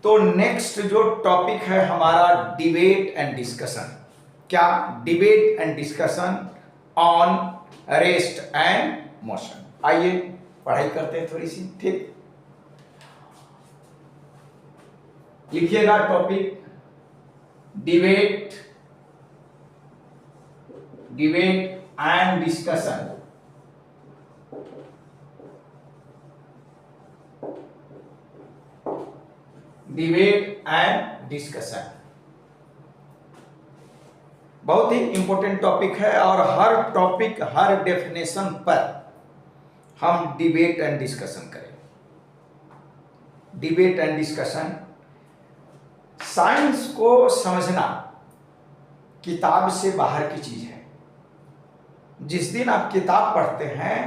तो नेक्स्ट जो टॉपिक है हमारा डिबेट एंड डिस्कशन। क्या? Debate and discussion on rest and motion. आइए पढ़ाई करते हैं थोड़ी सी। ठीक, लिखिएगा topic debate and discussion. Debate and discussion बहुत ही इंपॉर्टेंट टॉपिक है और हर टॉपिक, हर डेफिनेशन पर हम डिबेट एंड डिस्कशन करें। डिबेट एंड डिस्कशन, साइंस को समझना किताब से बाहर की चीज है। जिस दिन आप किताब पढ़ते हैं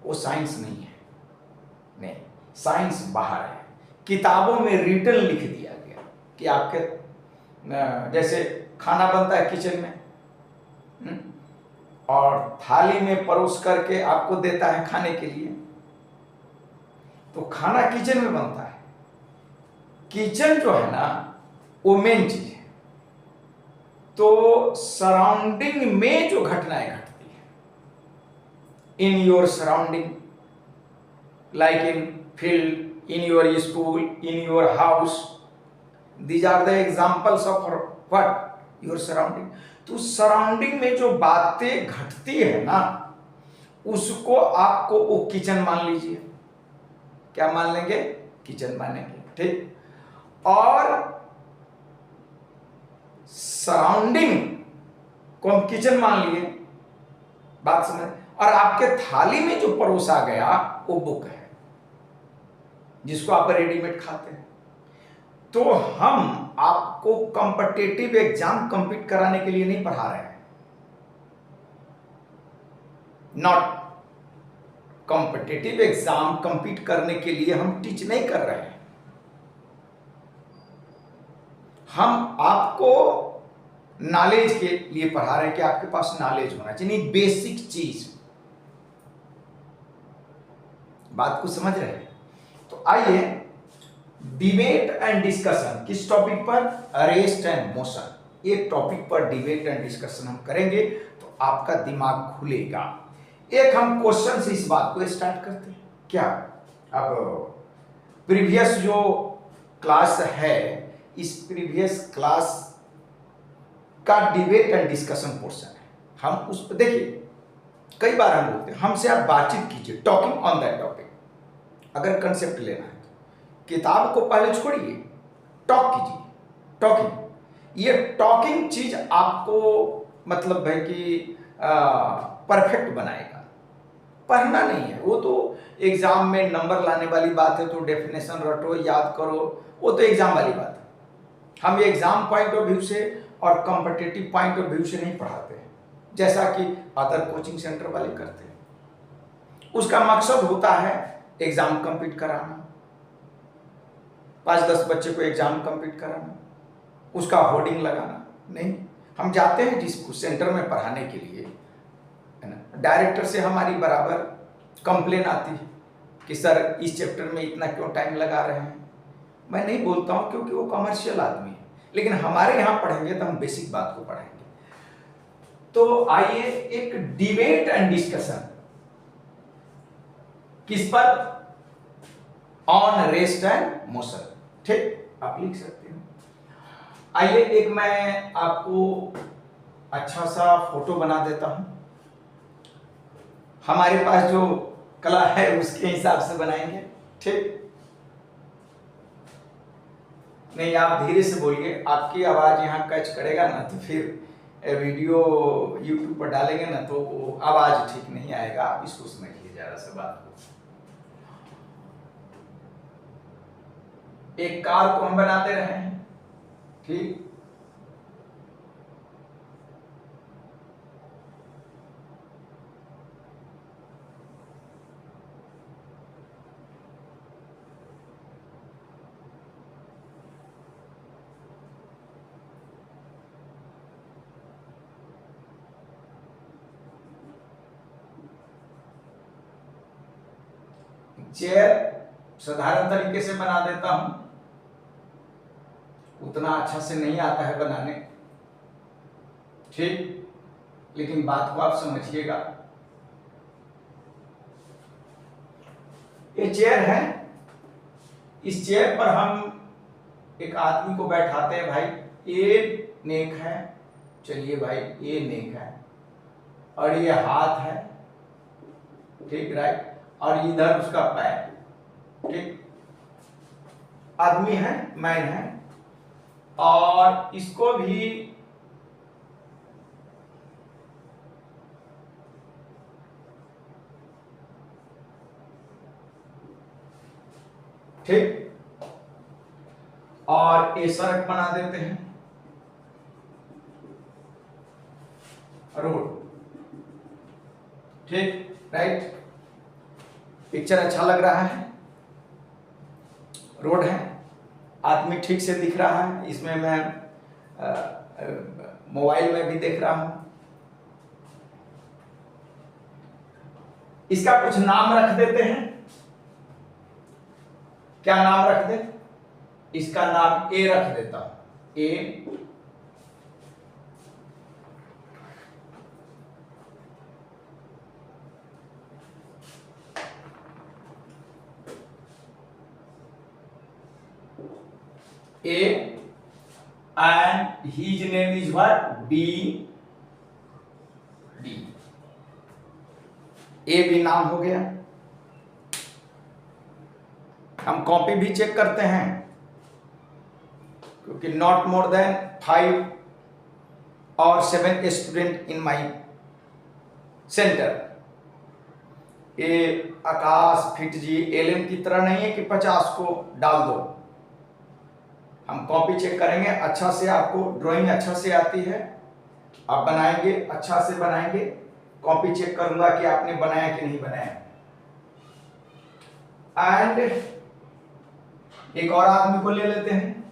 वो साइंस नहीं है। नहीं, साइंस बाहर है। किताबों में रिटन लिख दिया गया कि आपके जैसे खाना बनता है किचन में, और थाली में परोस करके आपको देता है खाने के लिए, तो खाना किचन में बनता है। किचन जो है ना वो मेन चीज है। तो सराउंडिंग में जो घटनाएं घटती है, in your surrounding, like in field, in your school, in your house, these are the examples of what? Your surrounding. तो सराउंडिंग में जो बातें घटती है ना, उसको आपको वो किचन मान लीजिए। क्या मान लेंगे? किचन मानेंगे। ठीक, और सराउंडिंग को हम किचन मान लिए, बात समझ। और आपके थाली में जो परोसा गया वो बुक है जिसको आप रेडीमेड खाते हैं। तो हम आपको कॉम्पिटिटिव एग्जाम कंपीट कराने के लिए नहीं पढ़ा रहे हैं। नॉट कॉम्पिटिटिव एग्जाम कंपीट करने के लिए हम टीच नहीं कर रहे हैं। हम आपको नॉलेज के लिए पढ़ा रहे हैं कि आपके पास नॉलेज होना चाहिए, बेसिक चीज। बात को समझ रहे हैं? तो आइए, डिबेट एंड डिस्कशन किस टॉपिक पर? Rest and motion. ये टॉपिक पर डिबेट एंड डिस्कशन हम करेंगे तो आपका दिमाग खुलेगा। एक हम क्वेश्चन से इस बात को स्टार्ट करते हैं। क्या? अब प्रीवियस जो क्लास है, इस प्रीवियस क्लास का डिबेट एंड डिस्कशन पोर्शन है। हम उस पर देखिए, कई बार हम बोलते हैं हमसे आप बातचीत कीजिए, टॉकिंग ऑन दैट टॉपिक। अगर कंसेप्ट लेना है तो किताब को पहले छोड़िए, टॉक कीजिए। टॉकिंग, ये टॉकिंग चीज आपको मतलब है कि परफेक्ट बनाएगा। पढ़ना नहीं है, वो तो एग्जाम में नंबर लाने वाली बात है। तो डेफिनेशन रटो, याद करो, वो तो एग्जाम वाली बात है। हम ये एग्जाम पॉइंट ऑफ व्यू से और कॉम्पिटिटिव पॉइंट ऑफ व्यू से नहीं पढ़ाते हैं, जैसा कि अदर कोचिंग सेंटर वाले करते हैं। उसका मकसद होता है एग्जाम कंप्लीट कराना, 5-10 बच्चे को एग्जाम कंप्लीट कराना, उसका होर्डिंग लगाना नहीं। हम जाते हैं जिस सेंटर में पढ़ाने के लिए, है ना, डायरेक्टर से हमारी बराबर कंप्लेन आती है कि सर इस चैप्टर में इतना क्यों टाइम लगा रहे हैं। मैं नहीं बोलता हूं क्योंकि वो कमर्शियल आदमी है, लेकिन हमारे यहाँ पढ़ेंगे तो हम बेसिक बात को पढ़ेंगे। तो आइए, एक डिबेट एंड डिस्कशन किस पर? On rest and motion. ठीक, आप लिख सकते हैं। आइए, एक मैं आपको अच्छा सा फोटो बना देता हूं। हमारे पास जो कला है उसके हिसाब से बनाएंगे। ठीक, नहीं आप धीरे से बोलिए, आपकी आवाज यहाँ कैच करेगा ना, तो फिर वीडियो यूट्यूब पर डालेंगे ना तो आवाज ठीक नहीं आएगा। आप इसको समझिए जरा सा बात को। एक कार को हम बनाते रहे हैं। ठीक, चेयर साधारण तरीके से बना देता हूं। उतना अच्छा से नहीं आता है बनाने, ठीक, लेकिन बात को आप समझिएगा। ये चेयर है, इस चेयर पर हम एक आदमी को बैठाते हैं भाई। ये नेक है, चलिए भाई ये नेक है, और ये हाथ है, ठीक, राइट, और इधर उसका पैर, ठीक, आदमी है, मैन है, और इसको भी ठीक, और ये सड़क बना देते हैं, रोड, ठीक, राइट। पिक्चर अच्छा लग रहा है, रोड है, आदमी ठीक से दिख रहा है, इसमें मैं मोबाइल में भी देख रहा हूं। इसका कुछ नाम रख देते हैं, क्या नाम रख दे? इसका नाम ए रख देता हूं, ए, A, and his name is what? B, D. A भी नाम हो गया। हम कॉपी भी चेक करते हैं, क्योंकि नॉट मोर देन 5 और 7 स्टूडेंट इन माई सेंटर। ये आकाश फिट जी एलएम की तरह नहीं है कि 50 को डाल दो। हम कॉपी चेक करेंगे, अच्छा से आपको ड्राइंग अच्छा से आती है, आप बनाएंगे, अच्छा से बनाएंगे, कॉपी चेक करूंगा कि आपने बनाया कि नहीं बनाया। एंड एक और आदमी को ले लेते हैं,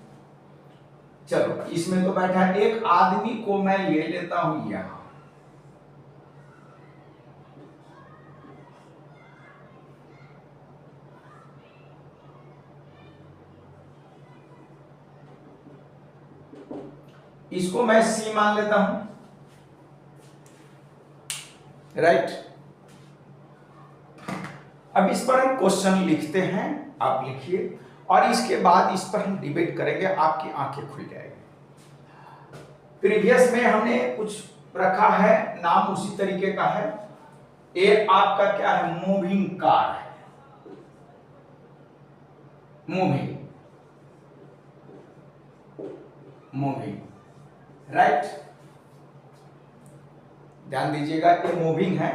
चलो इसमें तो बैठा है, एक आदमी को मैं ले लेता हूं यहां, इसको मैं सी मान लेता हूं, राइट। अब इस पर हम क्वेश्चन लिखते हैं, आप लिखिए, और इसके बाद इस पर हम डिबेट करेंगे, आपकी आंखें खुल जाएगी। प्रीवियस में हमने कुछ रखा है, नाम उसी तरीके का है। ये आपका क्या है? मूविंग कार है, मूविंग, मूविंग, राइट। ध्यान दीजिएगा, ये मूविंग है,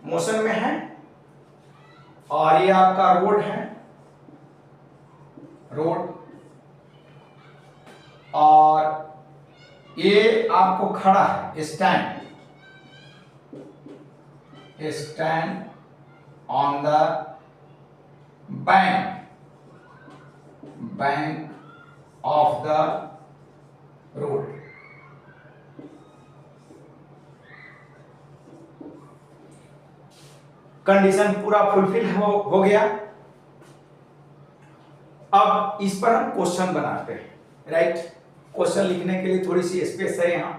मोशन में है, और ये आपका रोड है, रोड, और ये आपको खड़ा है, stand, stand on the bank, bank of the road. Condition पूरा फुलफिल हो गया। अब इस पर हम क्वेश्चन बनाते हैं, राइट। क्वेश्चन लिखने के लिए थोड़ी सी स्पेस है, यहां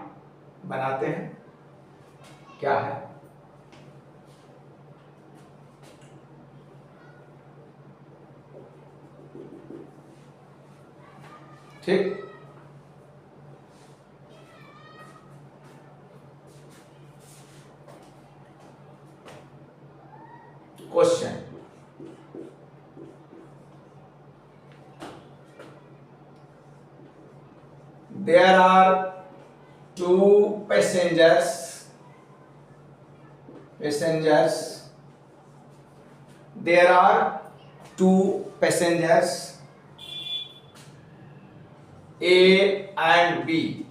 बनाते हैं, क्या है? ठीक, question, there are two passengers, there are two passengers, A and B,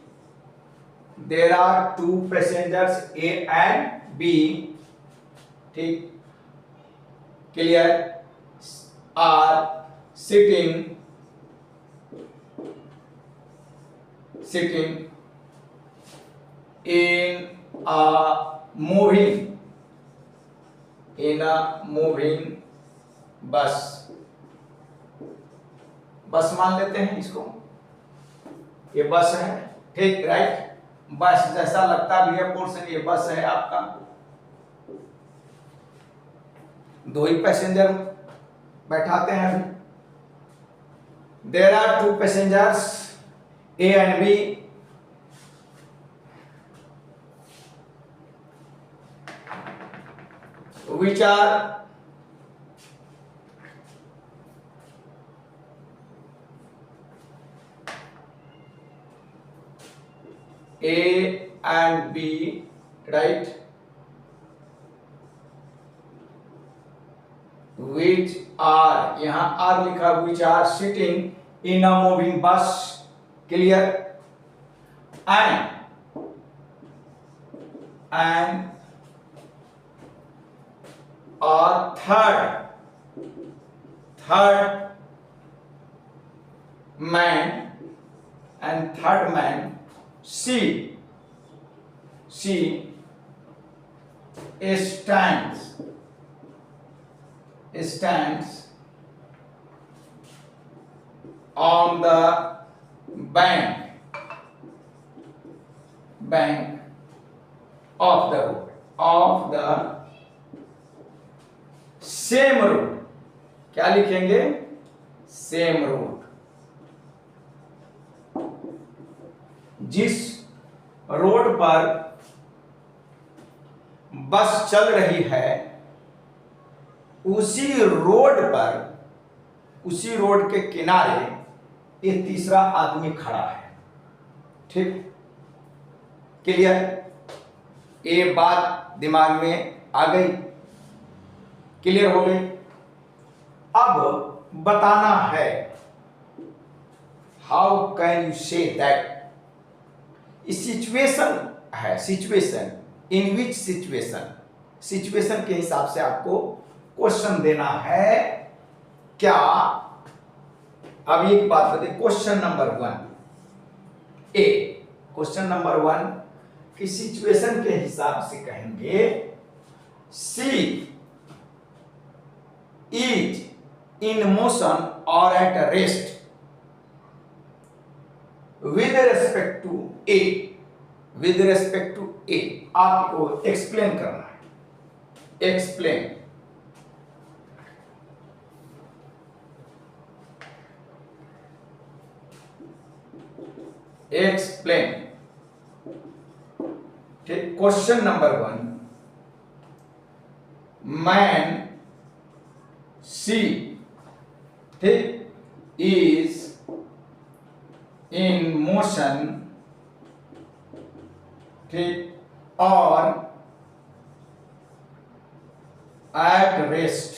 there are two passengers A and B, ठीक, clear, are sitting in a moving in a moving बस, बस मान लेते हैं इसको, ये बस है, ठीक, राइट। बस जैसा लगता भी है पोर्शन, ये बस है आपका, दो ही पैसेंजर बैठाते हैं अभी। There are two passengers A and B, which are A and B, right, which are, यहाँ R लिखा, which are sitting in a moving bus, clear, and or third man, and third man C stands on the bank of the same road, क्या लिखेंगे, same road, जिस road पर बस चल रही है उसी रोड के किनारे ये तीसरा आदमी खड़ा है, ठीक, क्लियर, ये बात दिमाग में आ गई, क्लियर हो गई। अब बताना है how can you say that, situation है, सिचुएशन, इन विच सिचुएशन के हिसाब से आपको क्वेश्चन देना है क्या। अब एक बात बताइए, क्वेश्चन नंबर 1 की सिचुएशन के हिसाब से कहेंगे सी इज इन मोशन और at rest with respect to A, आपको एक्सप्लेन करना है, एक्सप्लेन, ठीक। क्वेश्चन नंबर 1, मैन सी, ठीक, इज इन मोशन, ठीक, और at rest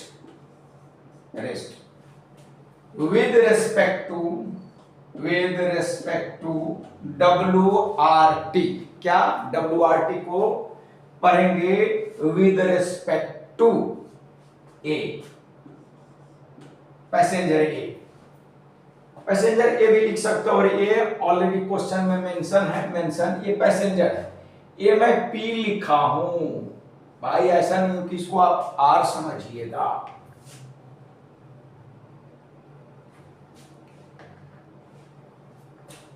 with respect to WRT, क्या WRT को पढ़ेंगे with respect to A, passenger A भी लिख सकते हो, और ये ऑलरेडी क्वेश्चन में मेंशन ये पैसेंजर है, ये मैं P लिखा हूं भाई, ऐसा नहीं हो कि इसको आप R समझिएगा।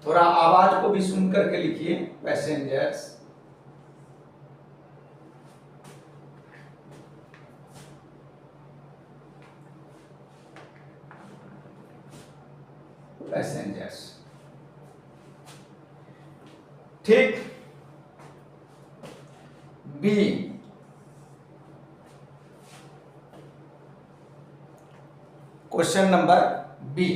थोड़ा आवाज को भी सुन करके लिखिए, पैसेंजर्स, ठीक। B, question number B,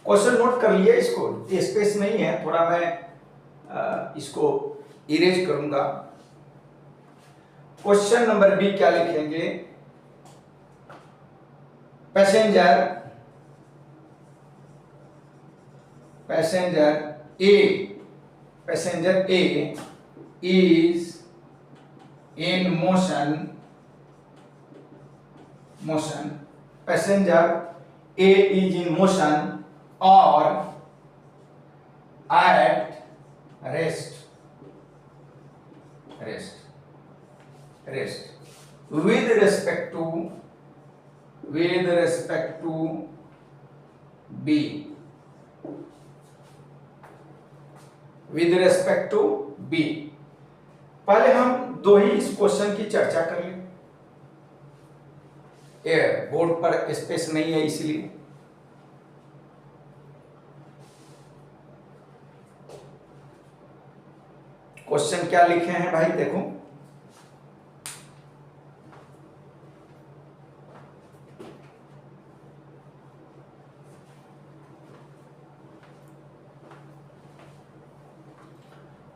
question note कर लिए इसको, ये स्पेस नहीं है, थोड़ा मैं इसको इरेज करूंगा। क्वेश्चन नंबर बी क्या लिखेंगे, passenger A is in motion, passenger A is in motion और at with respect to B. पहले हम दो ही इस क्वेश्चन की चर्चा कर लें, ये बोर्ड पर स्पेस नहीं है इसलिए। क्वेश्चन क्या लिखे हैं भाई, देखो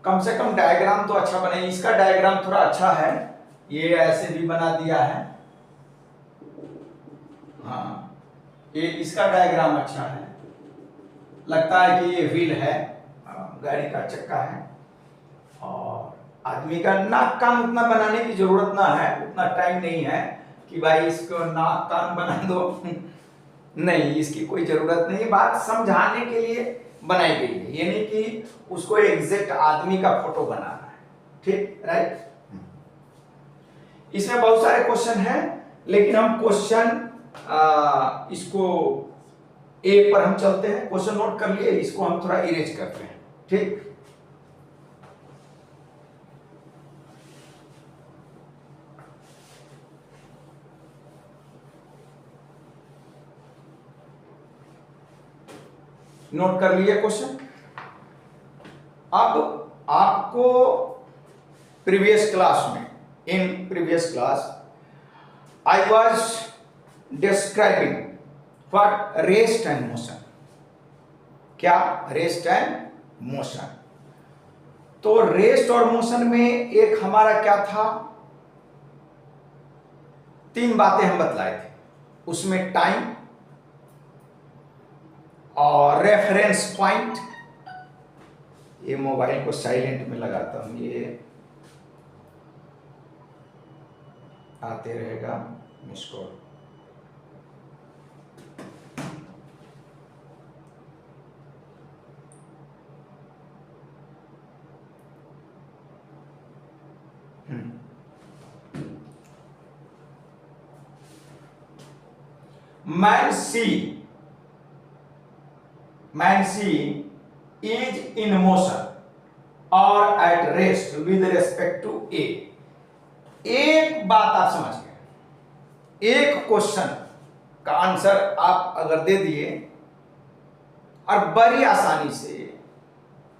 कम से कम डायग्राम तो अच्छा बने। इसका डायग्राम थोड़ा अच्छा है, ये ऐसे भी बना दिया है। हाँ, ये इसका डायग्राम अच्छा है, लगता है कि ये व्हील है, गाड़ी का चक्का है। और आदमी का नाक कान उतना बनाने की जरूरत ना है, उतना टाइम नहीं है कि भाई इसको नाक कान बना दो नहीं, इसकी कोई जरूरत नहीं। बात समझाने के लिए बनाई गई है, ये नहीं कि उसको एग्जैक्ट आदमी का फोटो बनाना है, ठीक, राइट। इसमें बहुत सारे क्वेश्चन हैं, लेकिन हम क्वेश्चन इसको ए पर हम चलते हैं। क्वेश्चन नोट कर लिए, इसको हम थोड़ा इरेज करते हैं, ठीक। नोट कर लिए क्वेश्चन। अब आपको प्रीवियस क्लास में, in previous class I was describing what rest and motion. क्या रेस्ट एंड मोशन? तो रेस्ट और मोशन में एक हमारा क्या था, तीन बातें हम बतलाए थे उसमें, टाइम और रेफरेंस पॉइंट। ये मोबाइल को साइलेंट में लगाता हूं, ये आते रहेगा miss call. Man C is in motion or at rest with respect to A। एक बात आप समझ गए, एक क्वेश्चन का आंसर आप अगर दे दिए और बड़ी आसानी से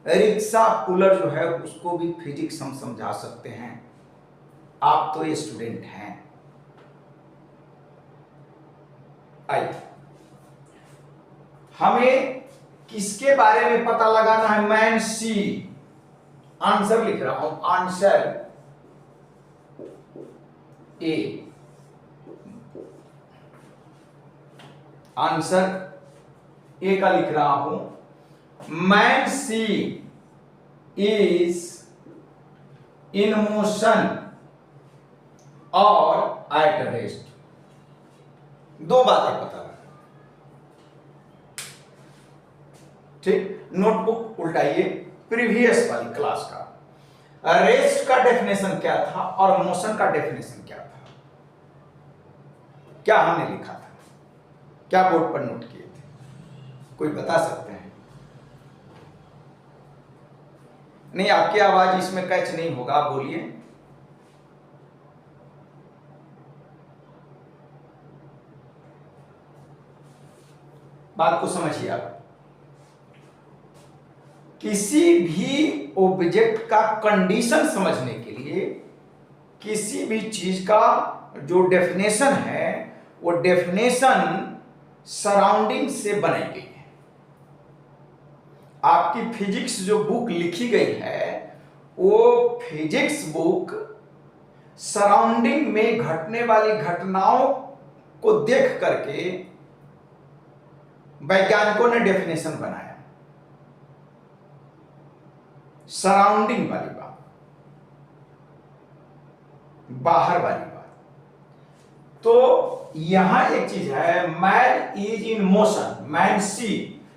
रिक्शा पुलर जो है उसको भी फिजिक्स हम समझा सकते हैं। आप तो ये स्टूडेंट हैं। आइए, हमें किसके बारे में पता लगाना है? मैन सी, आंसर लिख रहा हूं, आंसर ए, आंसर ए का लिख रहा हूं। Man C is in motion और एट रेस्ट। दो बातें पता लगा, ठीक। नोटबुक उल्टाइए, प्रीवियस वाली क्लास का रेस्ट का डेफिनेशन क्या था और मोशन का डेफिनेशन क्या था, क्या हमने लिखा था, क्या बोर्ड पर नोट किए थे, कोई बता सकते हैं? नहीं, आपकी आवाज इसमें कैच नहीं होगा, आप बोलिए। बात को समझिए आप। किसी भी ऑब्जेक्ट का कंडीशन समझने के लिए किसी भी चीज का जो डेफिनेशन है वो डेफिनेशन सराउंडिंग से बनाई गई है। आपकी फिजिक्स जो बुक लिखी गई है वो फिजिक्स बुक सराउंडिंग में घटने वाली घटनाओं को देख करके वैज्ञानिकों ने डेफिनेशन बनाया। सराउंडिंग वाली बात, बाहर वाली बात। तो यहां एक चीज है, man is in motion, man C,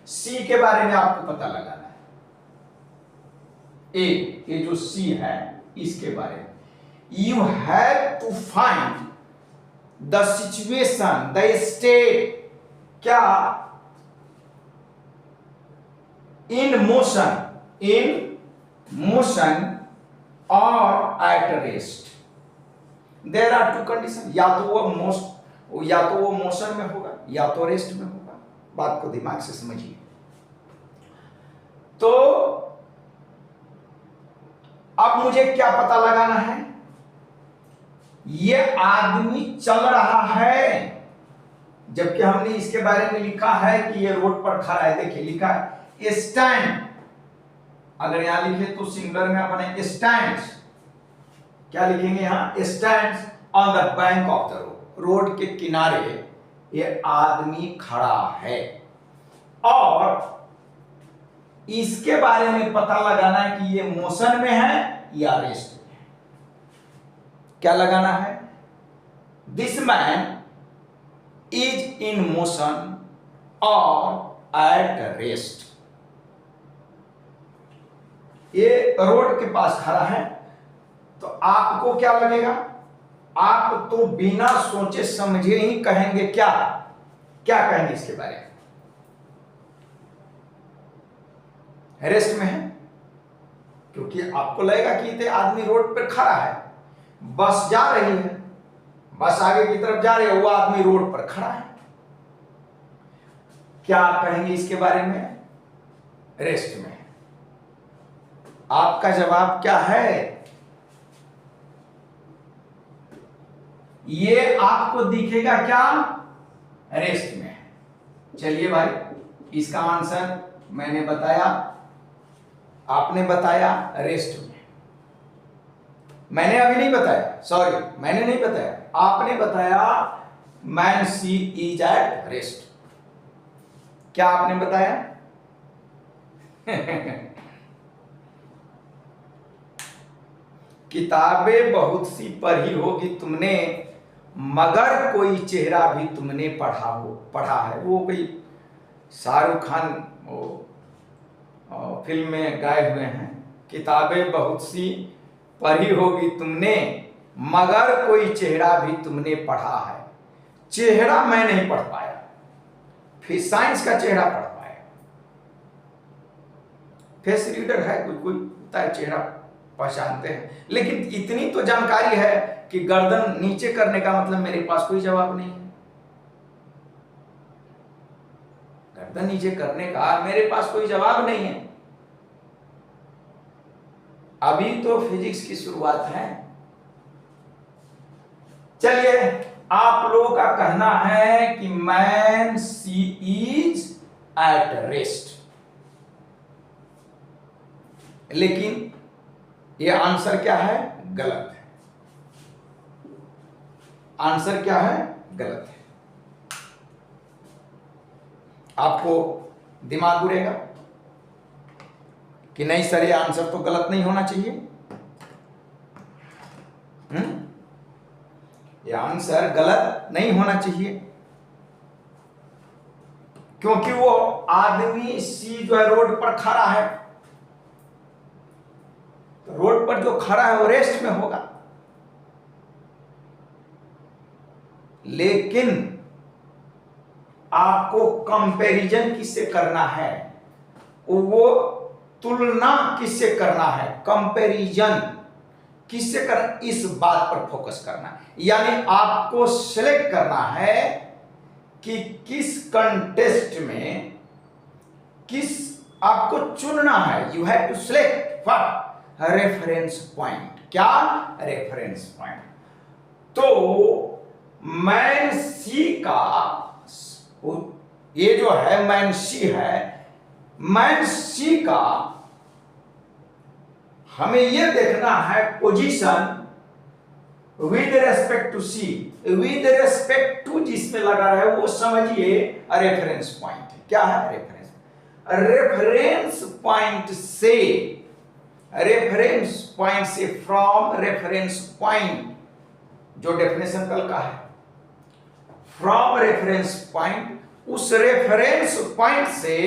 C के बारे में आपको पता लगाना है। ये जो सी है इसके बारे में you have to find the situation, the state, क्या इन मोशन, इन मोशन और at rest. There are two condition, या तो वो मोशन में होगा या तो रेस्ट में होगा। बात को दिमाग से समझिए। तो अब मुझे क्या पता लगाना है, ये आदमी चल रहा है, जबकि हमने इसके बारे में लिखा है कि ये रोड पर खड़ा है। देखिए लिखा है स्टैंड, अगर यहां लिखे तो सिंगुलर में अपने स्टैंड्स, क्या लिखेंगे यहां, stands on the bank of the road, road के किनारे ये आदमी खड़ा है। और इसके बारे में पता लगाना है कि ये मोशन में है या रेस्ट में है। क्या लगाना है, this man is in motion और एट रेस्ट। ये रोड के पास खड़ा है, तो आपको क्या लगेगा, आप तो बिना सोचे समझे ही कहेंगे क्या कहेंगे इसके बारे में, रेस्ट में है। क्योंकि आपको लगेगा कि ये आदमी रोड पर खड़ा है, बस जा रही है, बस आगे की तरफ जा रही है, वो आदमी रोड पर खड़ा है। क्या आप कहेंगे इसके बारे में, रेस्ट में है। आपका जवाब क्या है, ये आपको दिखेगा क्या, रेस्ट में है। चलिए भाई, इसका आंसर मैंने बताया, आपने बताया रेस्ट में। मैंने अभी नहीं बताया, सॉरी मैंने नहीं बताया, आपने बताया man C is at rest. क्या आपने बताया किताबें बहुत सी पढ़ी होगी तुमने, मगर कोई चेहरा भी तुमने पढ़ा है। वो कोई शाहरुख खान वो फिल्म में गाए हुए हैं, किताबें बहुत सी पढ़ी होगी तुमने, मगर कोई चेहरा भी तुमने पढ़ा है। चेहरा मैं नहीं पढ़ पाया, फिर साइंस का चेहरा पढ़ पाया। फेस रीडर है, कोई होता है, चेहरा पहचानते हैं, लेकिन इतनी तो जानकारी है कि गर्दन नीचे करने का मतलब मेरे पास कोई जवाब नहीं है। गर्दन नीचे करने का मेरे पास कोई जवाब नहीं है। अभी तो फिजिक्स की शुरुआत है। चलिए, आप लोगों का कहना है कि man C is at rest, लेकिन यह आंसर क्या है, गलत है। आंसर क्या है, गलत है। आपको दिमाग उड़ेगा कि नहीं सर, ये आंसर तो गलत नहीं होना चाहिए। ये आंसर गलत नहीं होना चाहिए, क्योंकि वो आदमी सी जो है रोड पर खड़ा है, तो रोड पर जो खड़ा है वो रेस्ट में होगा। लेकिन आपको कंपैरिजन किससे करना है, वो तुलना किससे करना है, कंपैरिजन किससे करना, इस बात पर फोकस करना है। यानी आपको सिलेक्ट करना है कि किस कंटेस्ट में किस आपको चुनना है। You have to select what, reference point. क्या, रेफरेंस पॉइंट। तो मैन सी का ये जो है मैन सी है, मैन सी का हमें यह देखना है position with respect to C, with respect to जिसमें लगा रहे वो समझिए रेफरेंस पॉइंट है। क्या है, रेफरेंस। रेफरेंस पॉइंट से, रेफरेंस पॉइंट से, फ्रॉम रेफरेंस पॉइंट, जो डेफिनेशन कल का है, फ्रॉम रेफरेंस पॉइंट, उस रेफरेंस पॉइंट से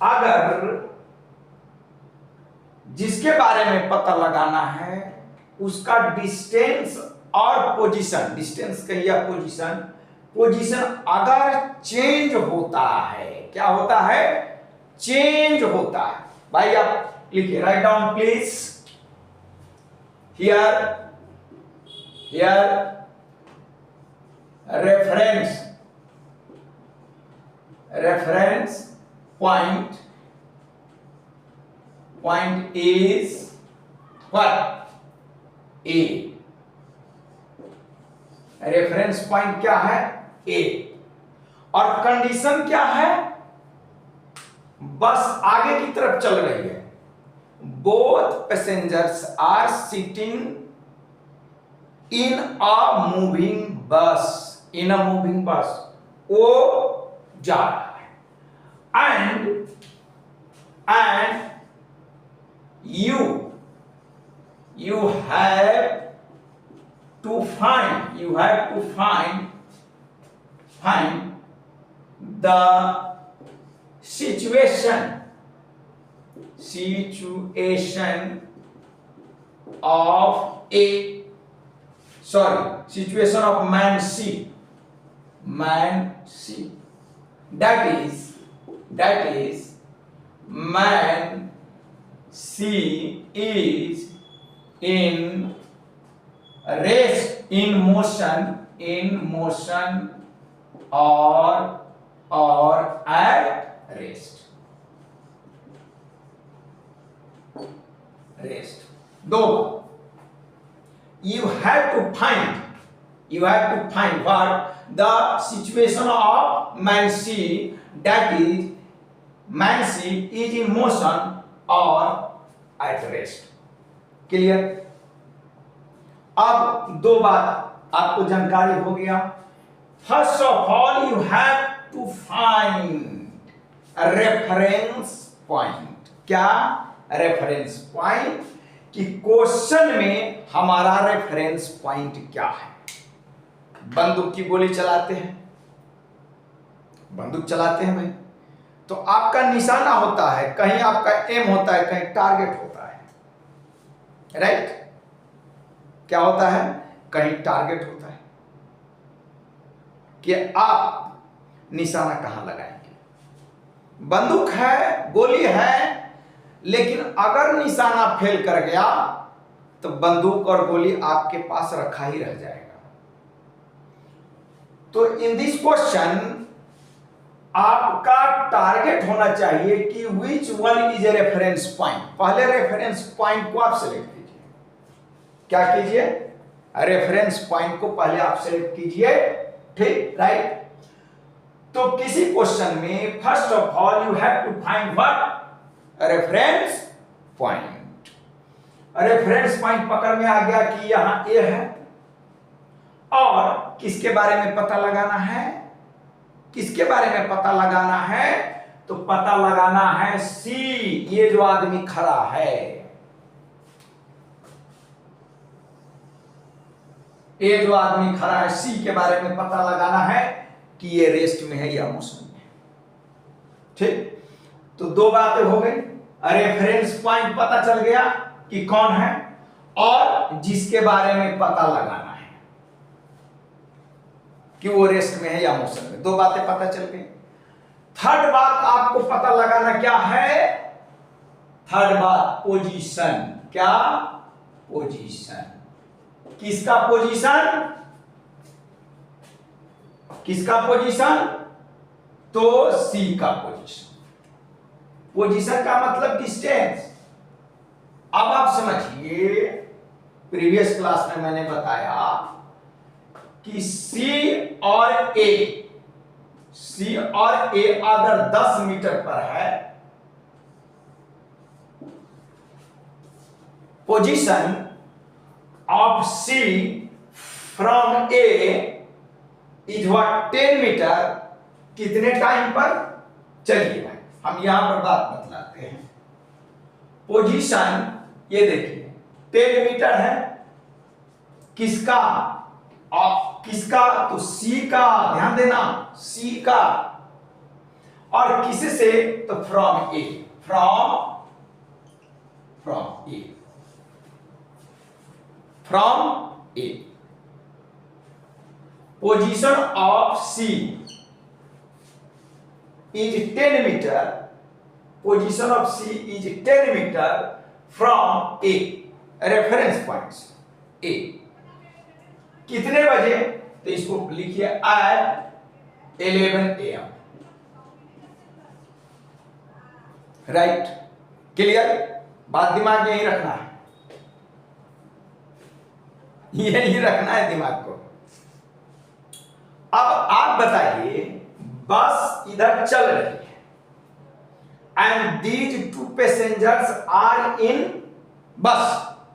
अगर जिसके बारे में पता लगाना है उसका डिस्टेंस और पोजीशन, डिस्टेंस कहिए पोजीशन, पोजीशन अगर चेंज होता है, क्या होता है, चेंज होता है। भाई आप लिखिए, write down please. Here reference point is what? A। Reference point क्या है? A। और कंडीशन क्या है? बस आगे की तरफ चल रही है, both passengers are sitting in a moving bus, वो जा रहा है, and you have to find the situation of man C, that is man C is in rest, in motion or at rest। दो, you have to find what the situation of man C, that is man C is in motion or at rest। Clear? अब दो बात आपको जानकारी हो गया। First of all you have to find reference point. क्या? Reference point, कि question में हमारा रेफरेंस पॉइंट क्या है। बंदूक की गोली चलाते हैं, भाई, तो आपका निशाना होता है, कहीं आपका एम होता है, कहीं टारगेट होता है, राइट? क्या होता है? कहीं टारगेट होता है कि आप निशाना कहां लगाएंगे। बंदूक है, गोली है, लेकिन अगर निशाना फेल कर गया तो बंदूक और गोली आपके पास रखा ही रह जाएगा। तो इन दिस क्वेश्चन आपका टारगेट होना चाहिए कि which one is a reference point. पहले रेफरेंस पॉइंट को आप सेलेक्ट कीजिए। क्या कीजिए? रेफरेंस पॉइंट को पहले आप सेलेक्ट कीजिए, ठीक, राइट? तो किसी क्वेश्चन में first of all you have to find what? Reference point. Reference point पकड़ में आ गया कि यहां ए है, और किसके बारे में पता लगाना है? किसके बारे में पता लगाना है? तो पता लगाना है सी, ये जो आदमी खड़ा है, ये जो आदमी खड़ा है, सी के बारे में पता लगाना है कि ये रेस्ट में है या मोशन में है। ठीक, तो दो बातें हो गई। रेफरेंस पॉइंट पता चल गया कि कौन है, और जिसके बारे में पता लगाना है कि वो रेस्ट में है या मोशन में। दो बातें पता चल गई। थर्ड बात आपको पता लगाना क्या है? थर्ड बात पोजीशन। क्या? पोजीशन। किसका पोजीशन? किसका पोजीशन? तो सी का पोजीशन। पोजीशन का मतलब डिस्टेंस। अब आप समझिए, प्रीवियस क्लास में मैंने बताया कि सी और ए अगर 10 मीटर पर है, position of C from A is what? 10 meter. कितने टाइम पर? चलिए भाई हम यहां पर बात बतलाते हैं। पोजीशन ये देखिए 10 मीटर है। किसका? किसका? तो सी का। ध्यान देना, सी का। और किससे? तो from A. From A. From A. Position of C is 10 meter position of C is 10 metre from A, reference points A. कितने बजे? तो इसको लिखिए एट 11 AM। Right, clear? बात दिमाग में ही रखना है, यही रखना है दिमाग को। अब आप बताइए, बस इधर चल रही है and these two passengers are in bus,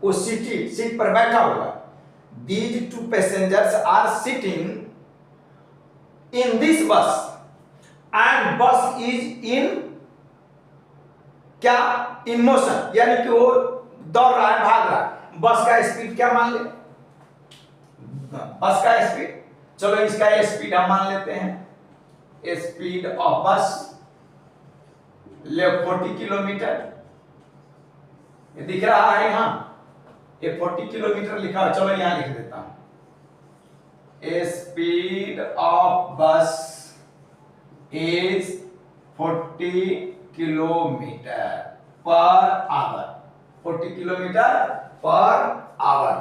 वो सीट पर बैठा हुआ है। These two passengers are sitting in this bus and bus is in क्या? इन मोशन, यानी कि वो दौड़ रहा है, भाग रहा है। बस का स्पीड क्या मान ले? बस का स्पीड, चलो इसका स्पीड हम मान लेते हैं। स्पीड ऑफ बस ले 40 किलोमीटर, ये दिख रहा है यहां, ये 40 किलोमीटर लिखा है। चलो यहां लिख देता हूं, स्पीड ऑफ बस is 40 kilometre per hour, 40 kilometre per hour.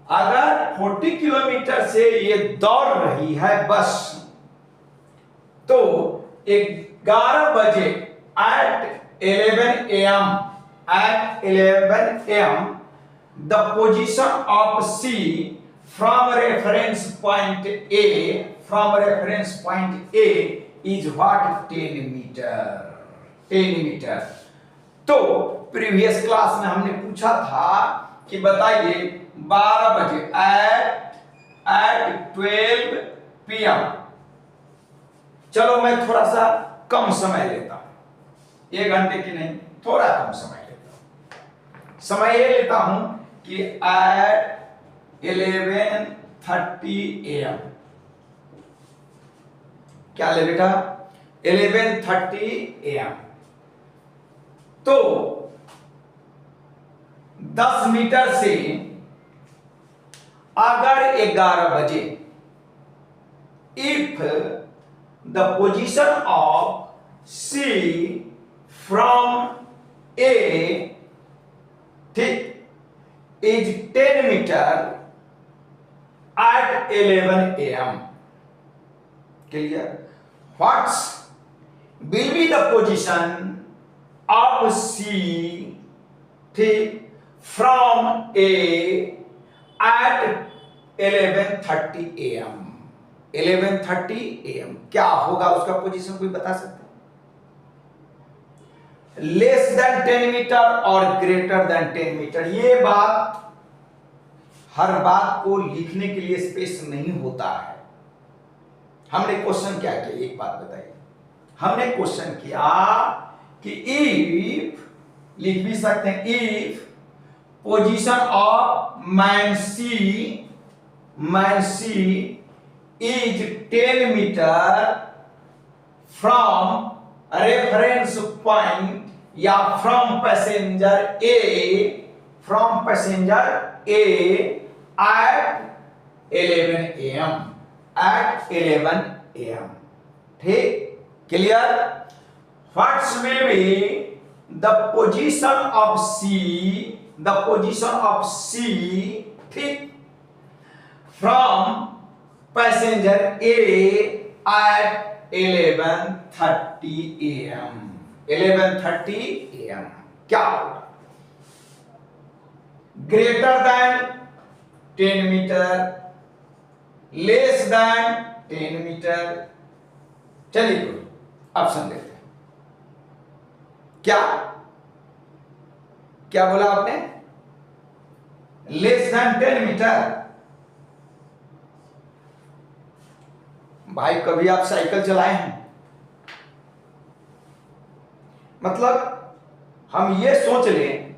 अगर 40 किलोमीटर से ये दौड़ रही है बस, तो 11 बजे at 11 AM, at 11 AM, the position of C from reference point A, from reference point A is what? 10 meter, 10 meter. तो प्रीवियस क्लास में हमने पूछा था कि बताइए 12 बजे at 12 PM। चलो मैं थोड़ा सा कम समय लेता हूं, 1 घंटे की नहीं, थोड़ा कम समय लेता हूं। समय ये लेता हूं कि at 11:30 AM। क्या ले बेटा? 11:30 AM। तो 10 मीटर से अगर 11 बजे, if the position of C from A, ठीक, is 10 metre at 11 AM, clear? What will be the position of C, ठीक, from A at 11:30 AM? 11:30 AM क्या होगा उसका पोजीशन, कोई बता सकता है? लेस देन 10 मीटर और ग्रेटर देन 10 मीटर। ये बात, हर बात को लिखने के लिए स्पेस नहीं होता है। हमने क्वेश्चन क्या किया, एक बात बताइए। हमने क्वेश्चन किया कि इफ, लिख भी सकते हैं, if position of man C is 10 metre from reference point या from passenger A at 11 AM, at 11 AM, ठीक, clear? What will be the position of C, ठीक, from passenger A at 11:30 AM, 11:30 AM क्या होगा? Greater than 10 meter, less than 10 meter. चलिए option देते हैं। क्या क्या बोला आपने? Less than 10 meter. भाई कभी आप साइकिल चलाए हैं? मतलब हम ये सोच लें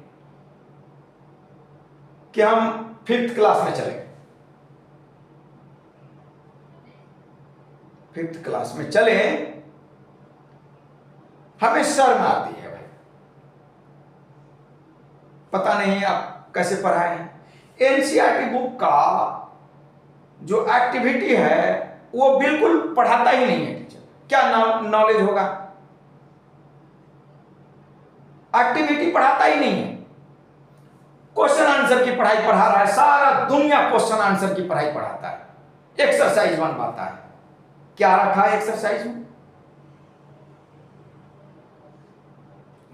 कि हम 5th क्लास में चले, 5th क्लास में चले, हमें शर्म आती है भाई, पता नहीं आप कैसे पढ़ाए हैं। एनसीईआरटी बुक का जो एक्टिविटी है वो बिल्कुल पढ़ाता ही नहीं है टीचर। क्या नॉलेज होगा? एक्टिविटी पढ़ाता ही नहीं है, क्वेश्चन आंसर की पढ़ाई पढ़ा रहा है, सारा दुनिया क्वेश्चन आंसर की पढ़ाई पढ़ाता है, एक्सरसाइज बनवाता है। क्या रखा है एक्सरसाइज में?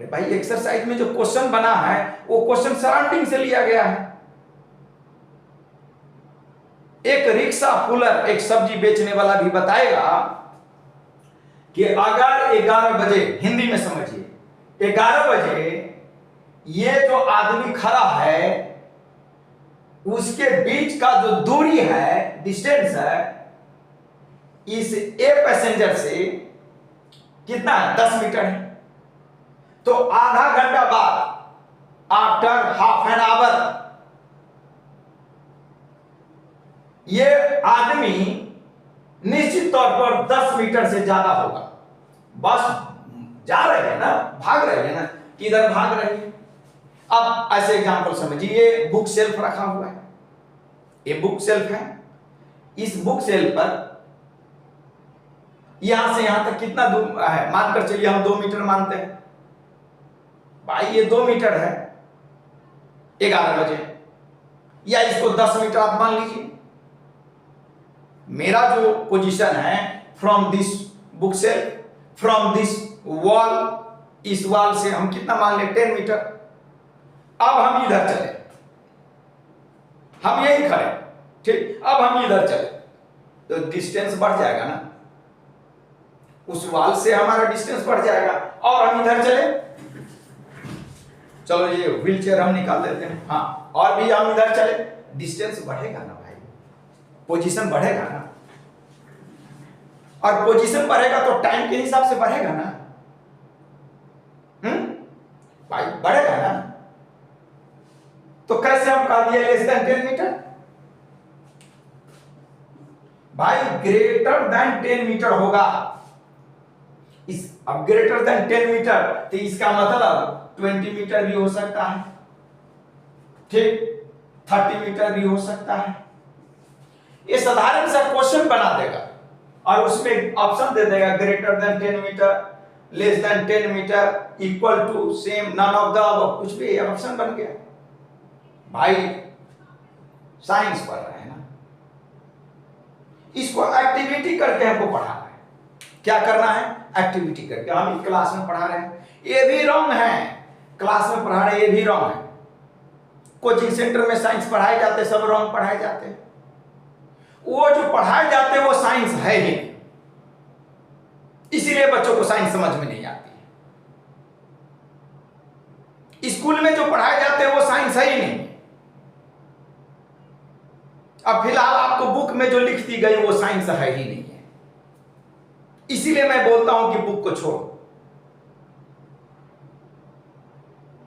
भाई एक्सरसाइज में जो क्वेश्चन बना है वो क्वेश्चन सराउंडिंग से लिया गया है। एक रिक्शा पुलर, एक सब्जी बेचने वाला भी बताएगा कि अगर 11 बजे, हिंदी में समझिए, 11 बजे ये जो आदमी खड़ा है उसके बीच का जो दूरी है, डिस्टेंस है, इस ए पैसेंजर से कितना है? 10 मीटर है। तो आधा घंटा बाद, आफ्टर हाफ एन आवर, ये आदमी निश्चित तौर पर 10 मीटर से ज्यादा होगा। बस जा रहे हैं ना, भाग रहे हैं ना, किधर भाग रहे हैं? अब ऐसे एग्जांपल समझिए, ये बुक शेल्फ रखा हुआ है, ये बुक शेल्फ है। इस बुक शेल्फ पर यहां से यहां तक कितना दूर है? मानकर चलिए हम 2 मीटर मानते हैं। भाई ये 2 मीटर है 11 बजे, या इसको 10 मीटर आप मान लीजिए। मेरा जो पोजीशन है, from this book shelf, from this wall, इस वॉल से हम कितना मान ले? 10 मीटर। अब हम इधर चले, हम यही खड़े, ठीक। अब हम इधर चले तो डिस्टेंस बढ़ जाएगा ना, उस वॉल से हमारा डिस्टेंस बढ़ जाएगा। और हम इधर चले, चलो ये व्हील चेयर हम निकाल देते हैं, हाँ, और भी हम इधर चले, डिस्टेंस बढ़ेगा ना भाई, पोजीशन बढ़ेगा ना। और पोजीशन बढ़ेगा तो टाइम के हिसाब से बढ़ेगा ना, भाई बढ़ेगा ना। तो कैसे हम कह दिए लेस देन 10 मीटर? भाई ग्रेटर देन 10 मीटर होगा। अब ग्रेटर देन 10 मीटर तो इसका मतलब 20 मीटर भी हो सकता है, ठीक, 30 मीटर भी हो सकता है। ये साधारण सा क्वेश्चन बना देगा और उसमें ऑप्शन दे देगा, greater than 10 meter, less than 10 meter, equal to, same, none of the above, कुछ भी ऑप्शन बन गया। भाई साइंस पढ़ रहे हैं ना, इसको एक्टिविटी करके हमको पढ़ाना है। क्या करना है? एक्टिविटी करके। हम क्लास में पढ़ा रहे हैं, ये भी रॉन्ग है, क्लास में पढ़ा रहे हैं, ये भी रॉन्ग है। कोचिंग सेंटर में साइंस पढ़ाए जाते, सब रॉन्ग पढ़ाए जाते हैं। वो जो पढ़ाए जाते हैं वो साइंस है ही नहीं, इसीलिए बच्चों को साइंस समझ में नहीं आती है। स्कूल में जो पढ़ाए जाते हैं वो साइंस है ही नहीं। अब फिलहाल आपको बुक में जो लिख दी गई वो साइंस है ही नहीं है, इसीलिए मैं बोलता हूं कि बुक को छोड़ो।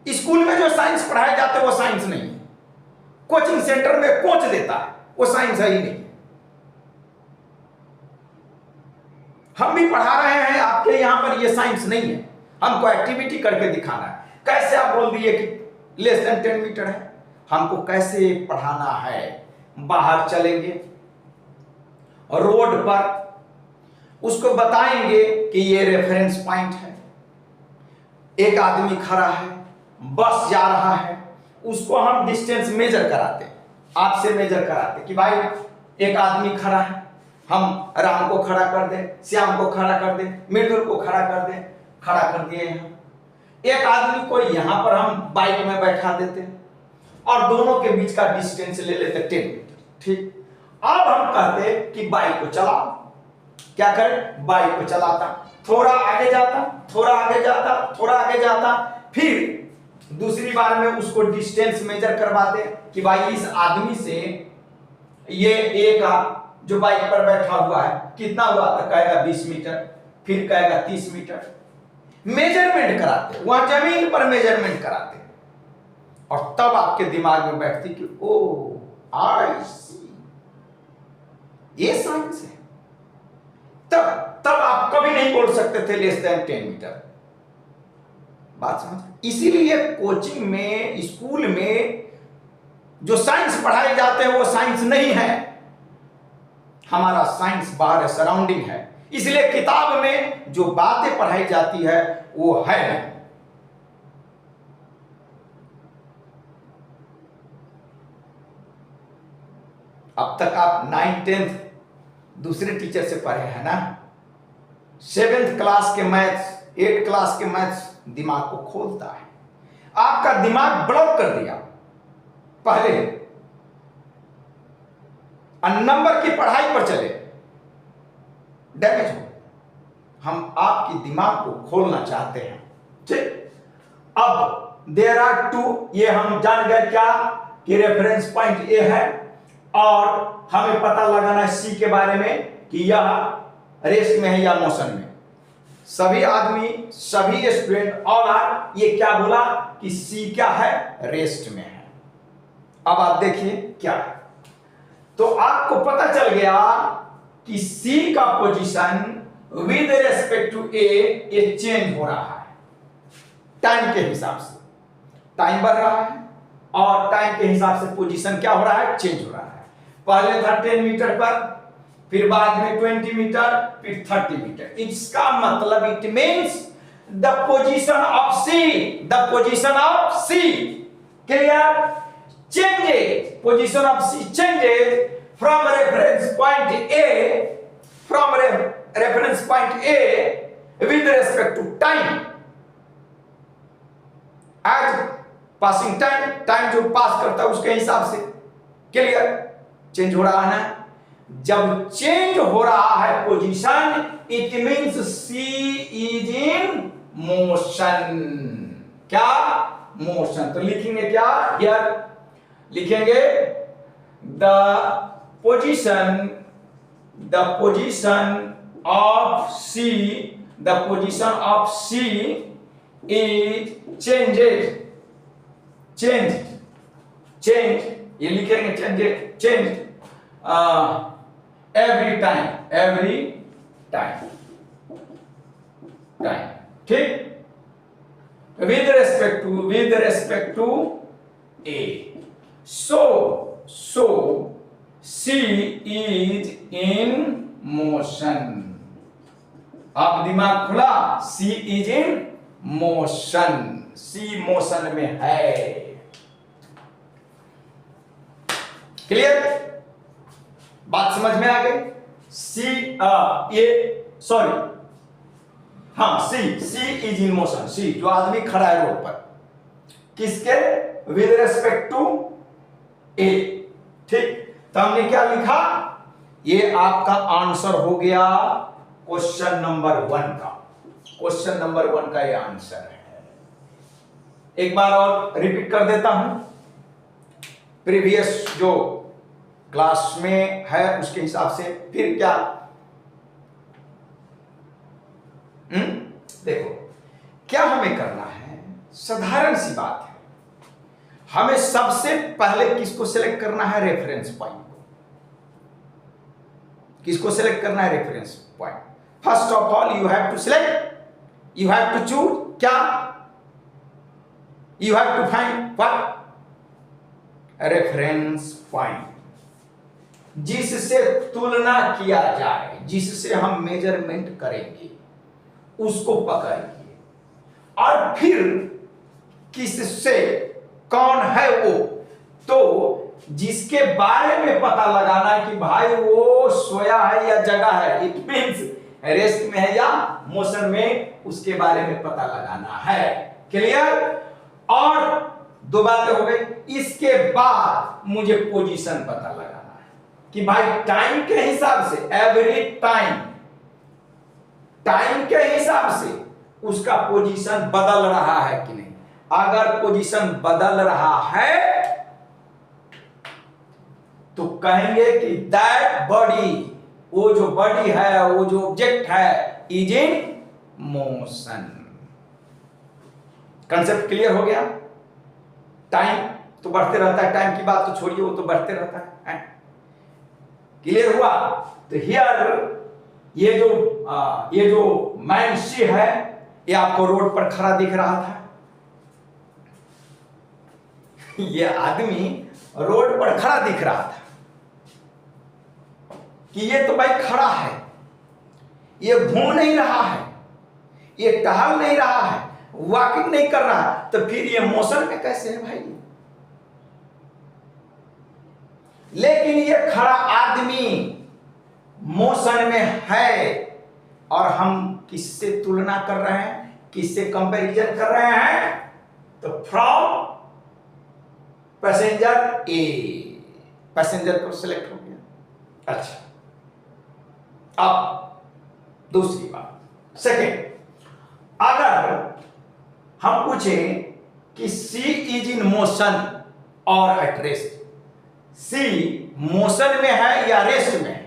स्कूल में जो साइंस पढ़ाए जाते हैं वो साइंस नहीं है, कोचिंग सेंटर में कोच देता है वो साइंस है ही नहीं। हम भी पढ़ा रहे हैं आपके यहां पर, ये साइंस नहीं है, हमको एक्टिविटी करके दिखाना है। कैसे आप बोल दिए कि लेस देन 10 मीटर है, हमको कैसे पढ़ाना है? बाहर चलेंगे रोड पर, उसको बताएंगे कि ये रेफरेंस पॉइंट है, एक आदमी खड़ा है, बस जा रहा है, उसको हम डिस्टेंस मेजर कराते, आपसे मेजर कराते कि भाई एक आदमी खड़ा है, हम राम को खड़ा कर दें, श्याम को खड़ा कर दें, मृदुल को खड़ा कर दें, खड़ा कर दिए हैं। एक आदमी को यहां पर हम बाइक में बैठा देते और दोनों के बीच का डिस्टेंस ले लेते 10 मीटर, ठीक। अब हम कहते कि बाइक को चलाओ, क्या करें? बाइक को चलाता, थोड़ा आगे जाता, थोड़ा आगे जाता, थोड़ा आगे जाता, फिर दूसरी बार में उसको डिस्टेंस मेजर करवाते कि भाई इस आदमी से ये एक जो बाइक पर बैठा हुआ है कितना हुआ? तो कहेगा 20 मीटर, फिर कहेगा 30 मीटर। मेजरमेंट कराते, वहां जमीन पर मेजरमेंट कराते, और तब आपके दिमाग में बैठती कि ओ आई सी, ये साइंस है। तब आप कभी नहीं बोल सकते थे लेस देन 10 मीटर। बात समझ? इसीलिए कोचिंग में, स्कूल में जो साइंस पढ़ाए जाते हैं वो साइंस नहीं है। हमारा साइंस बाहर है, सराउंडिंग है, इसलिए किताब में जो बातें पढ़ाई जाती है वो है नहीं। अब तक आप 9th-10th दूसरे टीचर से पढ़े हैं ना। 7th क्लास के मैथ्स, 8th क्लास के मैथ्स दिमाग को खोलता है। आपका दिमाग ब्लॉक कर दिया पहले, नंबर की पढ़ाई पर चले, डैमेज हो। हम आपकी दिमाग को खोलना चाहते हैं, ठीक। अब देयर आर 2, ये हम जान गए क्या कि रेफरेंस पॉइंट ए है, और हमें पता लगाना है सी के बारे में कि यह रेस्ट में है या मोशन में। सभी आदमी, सभी स्टूडेंट और ये क्या बोला कि सी क्या है, रेस्ट में है। अब आप देखिए क्या है, तो आपको पता चल गया कि सी का पोजीशन विद रेस्पेक्ट टू ए ये चेंज हो रहा है टाइम के हिसाब से। टाइम बढ़ रहा है और टाइम के हिसाब से पोजीशन क्या हो रहा है, चेंज हो रहा है। पहले था 10 मीटर पर, फिर बाद में 20 मीटर, फिर 30 मीटर। इसका मतलब it means the position of C clear changes, position of C changes from reference point A with respect to time, as passing time जो पास करता है उसके हिसाब से। क्लियर, चेंज हो रहा है ना। जब चेंज हो रहा है position, it means C is in motion. क्या, मोशन। तो लिखेंगे क्या, हियर लिखेंगे the position of C is change, ये लिखेंगे चेंज एवरी टाइम, ठीक, with respect to A. So C is in motion. अब दिमाग खुला, C is in motion, C motion में है। क्लियर, बात समझ में आ गई। C is in motion. C जो आदमी खड़ा है रोड पर, किसके, विद रेस्पेक्ट टू ए, ठीक। तो हमने क्या लिखा, ये आपका आंसर हो गया क्वेश्चन नंबर 1 का। क्वेश्चन नंबर 1 का ये आंसर है। एक बार और रिपीट कर देता हूं, प्रीवियस जो क्लास में है उसके हिसाब से। फिर क्या, देखो क्या हमें करना है, साधारण सी बात है। हमें सबसे पहले किसको सिलेक्ट करना है, रेफरेंस पॉइंट को। किसको सिलेक्ट करना है, reference point. First of all you have to select, you have to choose, क्या, you have to find what, reference point, जिससे तुलना किया जाए, जिससे हम मेजरमेंट करेंगे, उसको पकड़िए। और फिर किससे, कौन है वो, तो जिसके बारे में पता लगाना है कि भाई वो सोया है या जगा है, इट मींस रेस्ट में है या मोशन में, उसके बारे में पता लगाना है। क्लियर, और दो बातें हो गई। इसके बाद मुझे पोजीशन पता लगाना है कि भाई टाइम के हिसाब से, एवरी टाइम के हिसाब से उसका पोजीशन बदल रहा है कि नहीं। अगर पोजीशन बदल रहा है तो कहेंगे कि दैट बॉडी, वो जो बॉडी है, वो जो ऑब्जेक्ट है, is in motion. Concept clear हो गया। टाइम तो बढ़ते रहता है, टाइम की बात तो छोड़िए, वो तो बढ़ते रहता है। क्लियर हुआ। तो हियर ये जो मैन सी है, ये आपको रोड पर खड़ा दिख रहा था। ये आदमी रोड पर खड़ा दिख रहा था कि ये तो भाई खड़ा है। ये घूम नहीं रहा है, ये टहल नहीं रहा है, वॉकिंग नहीं कर रहा है, तो फिर ये मोशन में कैसे है भाई? लेकिन ये खड़ा आदमी मोशन में है, और हम किससे तुलना कर रहे हैं, किससे कंपैरिजन कर रहे हैं? तो फ्रॉम पैसेंजर ए, पैसेंजर को सिलेक्ट हो गया। अच्छा, अब दूसरी बात, सेकेंड, अगर हम पूछें कि सी इज इन मोशन और एट रेस्ट, सी मोशन में है या रेस्ट में है?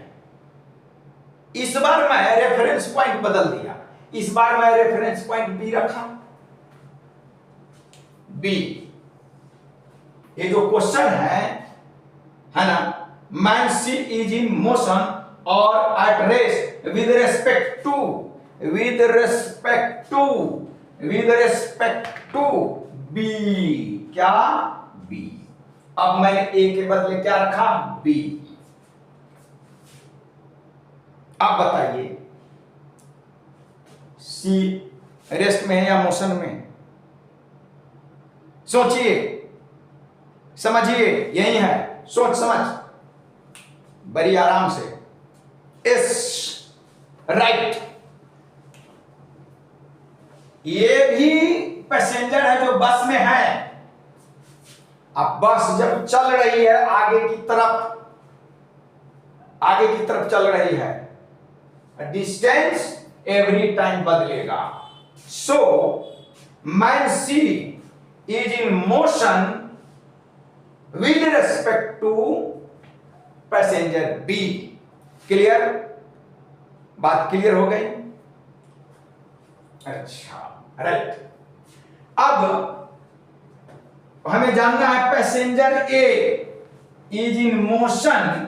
इस बार मैं रेफरेंस पॉइंट बदल दिया, इस बार मैं रेफरेंस पॉइंट बी रखा। बी, ये जो क्वेश्चन है ना, man C is in motion और at rest with respect to B, क्या? बी। अब मैंने ए के बदले क्या रखा? बी। अब बताइए, सी रेस्ट में है या मोशन में? सोचिए, समझिए, यही है, सोच समझ, बड़ी आराम से। इस राइट, ये भी पैसेंजर है जो बस में है। अब बस जब चल रही है आगे की तरफ चल रही है, डिस्टेंस एवरी टाइम बदलेगा। So man C is in motion with respect to passenger B. Clear? बात क्लियर हो गई? अच्छा, राइट। अब हमें जानना है passenger A is in motion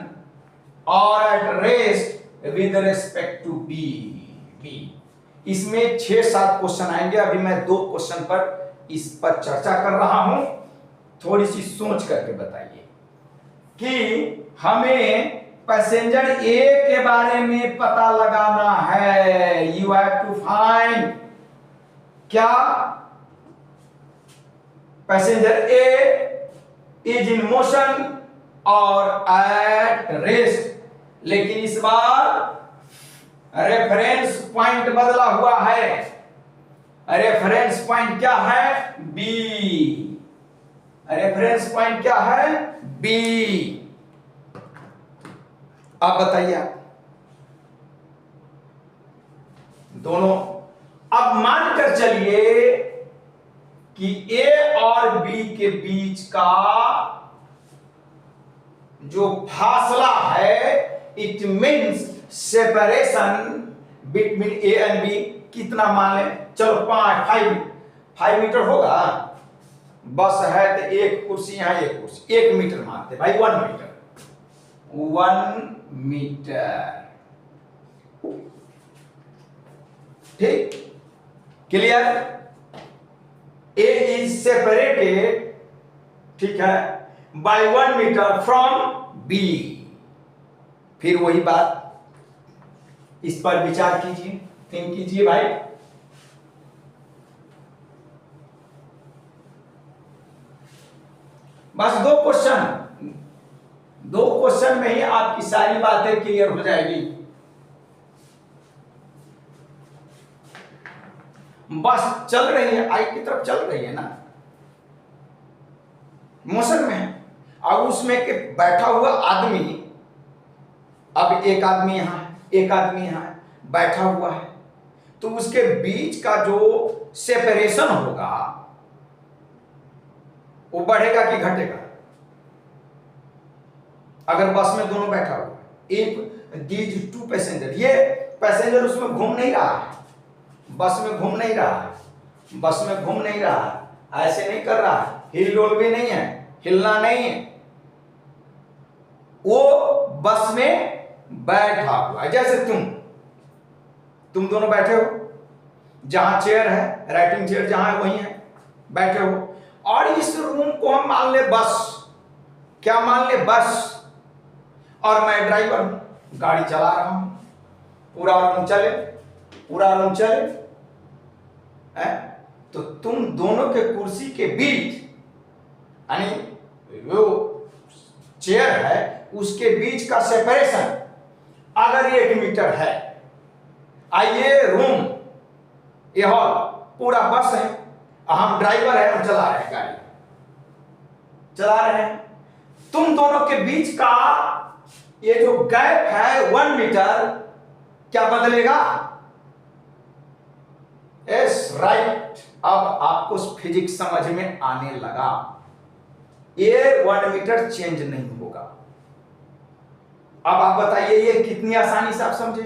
और at rest with respect to B. इसमें 6-7 क्वेश्चन आएंगे, अभी मैं 2 क्वेश्चन पर इस पर चर्चा कर रहा हूं। थोड़ी सी सोच करके बताइए कि हमें पैसेंजर ए के बारे में पता लगाना है। यू हैव टू फाइंड, क्या? Passenger A is in motion और एट रेस्ट, लेकिन इस बार रेफरेंस पॉइंट बदला हुआ है। रेफरेंस पॉइंट क्या है? बी। रेफरेंस पॉइंट क्या है? बी। आप बताइए, दोनों। अब मानकर चलिए कि ए और बी के बीच का जो फासला है, it means separation between A and B, कितना मान ले? चलो 5 मीटर होगा। बस है तो एक कुर्सी यहां, एक कुर्सी, 1 मीटर मानते भाई, 1 मीटर। ठीक, क्लियर? ए इज सेपरेटेड, ठीक है, बाय 1 मीटर फ्रॉम बी। फिर वही बात, इस पर विचार कीजिए, थिंक कीजिए भाई। बस 2 क्वेश्चन में ही आपकी सारी बातें क्लियर हो जाएगी। बस चल रही है, आई की तरफ चल रही है ना, मोशन में है, और उसमें के बैठा हुआ आदमी, अब एक आदमी यहां है, एक आदमी यहां है, बैठा हुआ है, तो उसके बीच का जो सेपरेशन होगा वो बढ़ेगा कि घटेगा? अगर बस में दोनों बैठा हुआ है, एक दीज 2 पैसेंजर, ये पैसेंजर उसमें घूम नहीं रहा है, बस में घूम नहीं रहा है, बस में घूम नहीं रहा है, ऐसे नहीं कर रहा है, हिल डोल भी नहीं है, हिलना नहीं है, वो बस में बैठा हुआ है। जैसे तुम दोनों बैठे हो, जहां चेयर है, राइटिंग चेयर जहां है वहीं है, बैठे हो, और इस रूम को हम मान ले बस, क्या मान ले? बस, और मैं ड्राइवर हूं, गाड़ी चला रहा हूं, पूरा रूम चले, पूरा रूम चले, तो तुम दोनों के कुर्सी के बीच, यानी वो चेयर है उसके बीच का सेपरेशन अगर 1 मीटर है, आइए रूम, ये हॉल, पूरा बस है, हम ड्राइवर है, हम चला रहे हैं गाड़ी, चला रहे हैं, तुम दोनों के बीच का ये जो गैप है 1 मीटर क्या बदलेगा? यस राइट, अब आपको फिजिक्स समझ में आने लगा। ये 1 मीटर चेंज नहीं होगा। अब आप बताइए ये कितनी आसानी से आप समझे।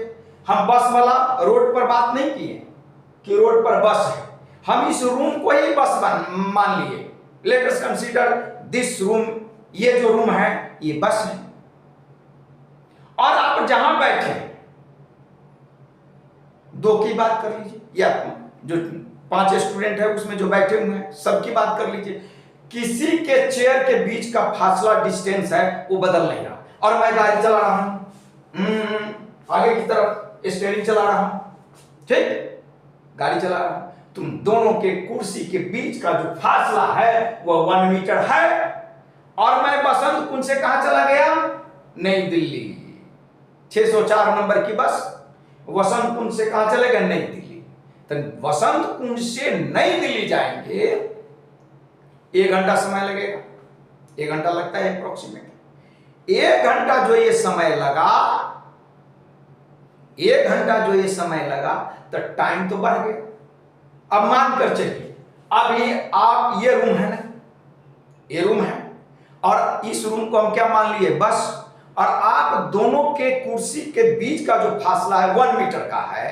हम बस वाला रोड पर बात नहीं किए कि रोड पर बस है, हम इस रूम को ही बस मान लिए। Let us consider this room, ये जो रूम है ये बस है, और आप जहां बैठे 2 की बात कर लीजिए, या जो 5 स्टूडेंट है उसमें जो बैठे हुए हैं सबकी बात कर लीजिए, किसी के चेयर के बीच का फासला डिस्टेंस है वो बदल नहीं रहा, और मैं गाड़ी चला रहा हूं आगे की तरफ स्टीयरिंग चला रहा हूं, ठीक, गाड़ी चला रहा हूं, तुम दोनों के कुर्सी के बीच का जो फासला है वह 1 मीटर है, और मैं बसंत कुंज से कहां चला गया? नई दिल्ली, 604 नंबर की बस वसंत कुंज से कहां चलेगा? नई दिल्ली। तो वसंत कुंज से नई दिल्ली जाएंगे 1 घंटा समय लगेगा, 1 घंटा लगता है अप्रोक्सीमेट। 1 घंटा जो ये समय लगा, 1 घंटा जो ये समय लगा, तो टाइम तो बढ़ गया। अब मान कर चलिए, अब ये आप, ये रूम है ना, ये रूम है, और इस रूम को हम क्या मान लिए? बस, और आप दोनों के कुर्सी के बीच का जो फासला है 1 मीटर का है,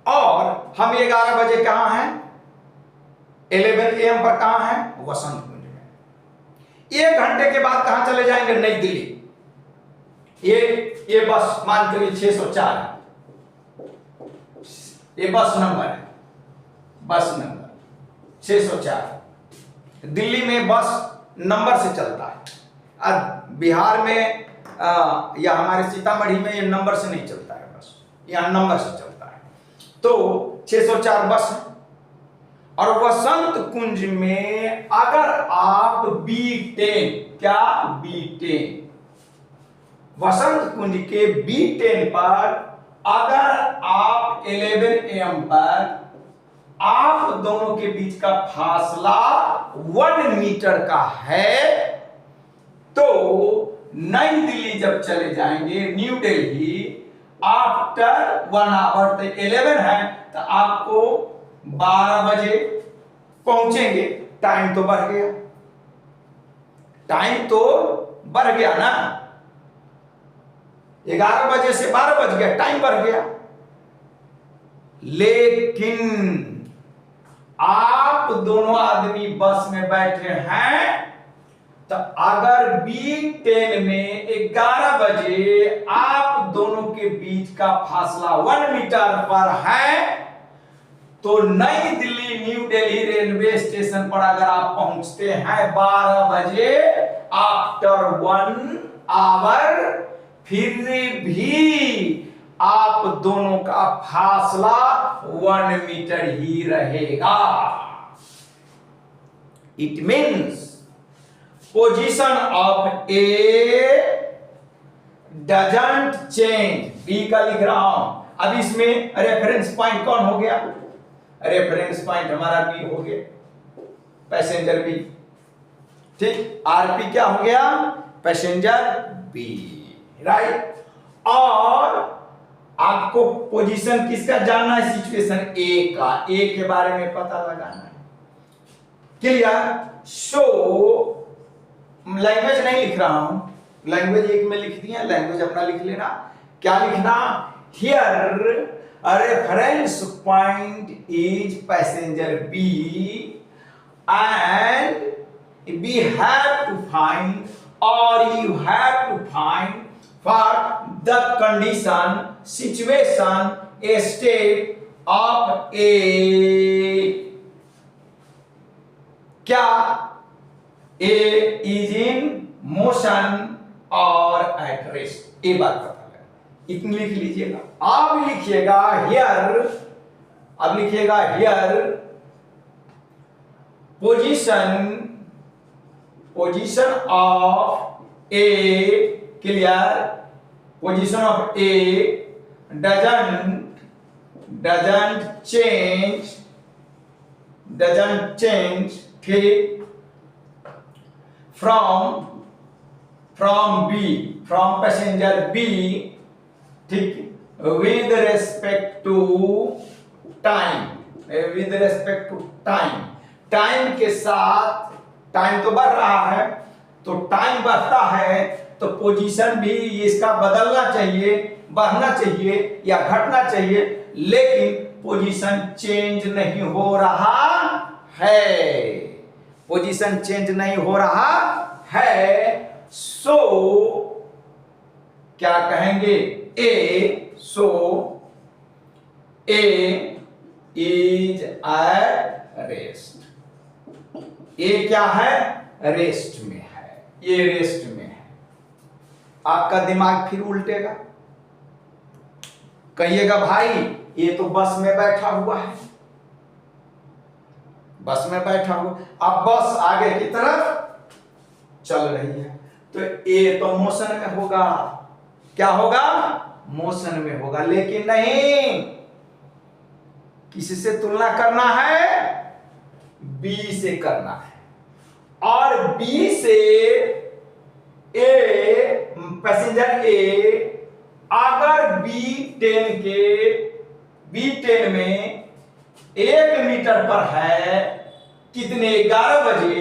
और हम 11 बजे कहां हैं? 11 AM पर कहां हैं? वसंत कुंज में। 1 घंटे के बाद कहां चले जाएंगे? नई दिल्ली। ये बस मान करिए 604 है, ये बस नंबर है, बस नंबर 604। दिल्ली में बस नंबर से चलता है, अब बिहार में या हमारे सीतामढ़ी में ये नंबर से नहीं चलता है, बस यहाँ नंबर से चलता है। तो 604 बस है, और वसंत कुंज में अगर आप B10, क्या B10, वसंत कुंज के B10 पर अगर आप 11 AM पर आप दोनों के बीच का फासला 1 मीटर का है, तो नई दिल्ली जब चले जाएंगे, न्यू दिल्ली, आफ्टर 1 आवर, तो 11 है, तो आपको 12 बजे पहुंचेंगे। टाइम तो बढ़ गया, टाइम तो बढ़ गया ना, 11 बजे से 12 बज गया, टाइम बढ़ गया। लेकिन आप दोनों आदमी बस में बैठे हैं, तो अगर B10 में 11 बजे आप दोनों के बीच का फासला 1 मीटर पर है, तो नई Delhi new Delhi railway station पर अगर आप पहुंचते हैं 12 बजे आफ्टर 1 आवर, फिर भी आप दोनों का फासला 1 मीटर ही रहेगा। It means position of A doesn't change. B का लिख रहा हूं। अब इसमें रेफरेंस पॉइंट कौन हो गया? रेफरेंस पॉइंट हमारा बी हो गया, पैसेंजर बी, ठीक। आरपी क्या हो गया? Passenger B, right. और आपको पोजीशन किसका जानना है? सिचुएशन ए का, ए के बारे में पता लगाना है। क्लियर? सो लैंग्वेज नहीं लिख रहा हूं, लैंग्वेज एक में लिख दिया, लैंग्वेज अपना लिख लेना। क्या लिखना? Here a reference point is passenger B and we have to find, or you have to find for the condition, situation, a state of A, क्या A is in motion or at rest, ये बात पता लगा। इतनी लिख लीजिएगा। अब लिखिएगा हियर, अब लिखिएगा here position of A, clear, position of A doesn't change, ठीक, from B, from passenger B, ठीक, with respect to time, time के साथ, टाइम तो बढ़ रहा है, तो टाइम बढ़ता है तो पोजीशन भी इसका बदलना चाहिए, बढ़ना चाहिए या घटना चाहिए, लेकिन पोजीशन चेंज नहीं हो रहा है, पोजीशन चेंज नहीं हो रहा है। सो क्या कहेंगे, सो ए इज एट रेस्ट, ए क्या है, रेस्ट में है, ये रेस्ट में है। आपका दिमाग फिर उल्टेगा, कहिएगा भाई ये तो बस में बैठा हुआ है, बस में बैठा हुआ, अब बस आगे की तरफ चल रही है, तो ए तो मोशन में होगा, क्या होगा, मोशन में होगा, लेकिन नहीं, किससे तुलना करना है, बी से करना है, और बी से ए, पैसेंजर ए अगर B10 में 1 मीटर पर है, कितने, 11 बजे,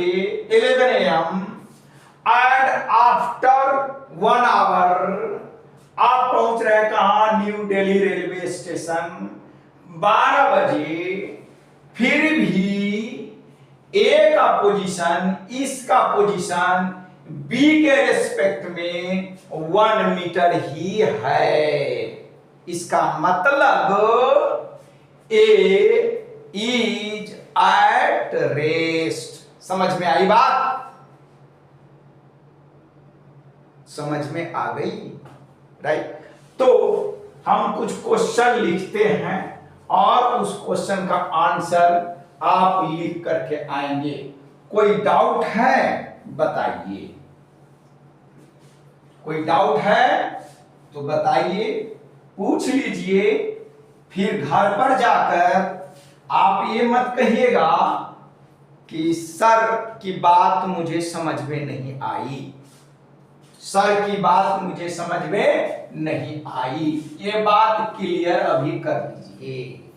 11 AM, एंड आफ्टर 1 आवर आप पहुंच रहे कहां, न्यू दिल्ली रेलवे स्टेशन 12 बजे, फिर भी ए का पोजीशन, इसका पोजीशन बी के रेस्पेक्ट में 1 मीटर ही है, इसका मतलब ए इज एट रेस्ट। समझ में आई बात, समझ में आ गई, राइट। तो हम कुछ क्वेश्चन लिखते हैं और उस क्वेश्चन का आंसर आप लिख करके आएंगे। कोई डाउट है बताइए, कोई डाउट है तो बताइए, पूछ लीजिए, फिर घर पर जाकर आप ये मत कहिएगा कि सर की बात मुझे समझ में नहीं आई, सर की बात मुझे समझ में नहीं आई, ये बात क्लियर अभी कर दीजिए।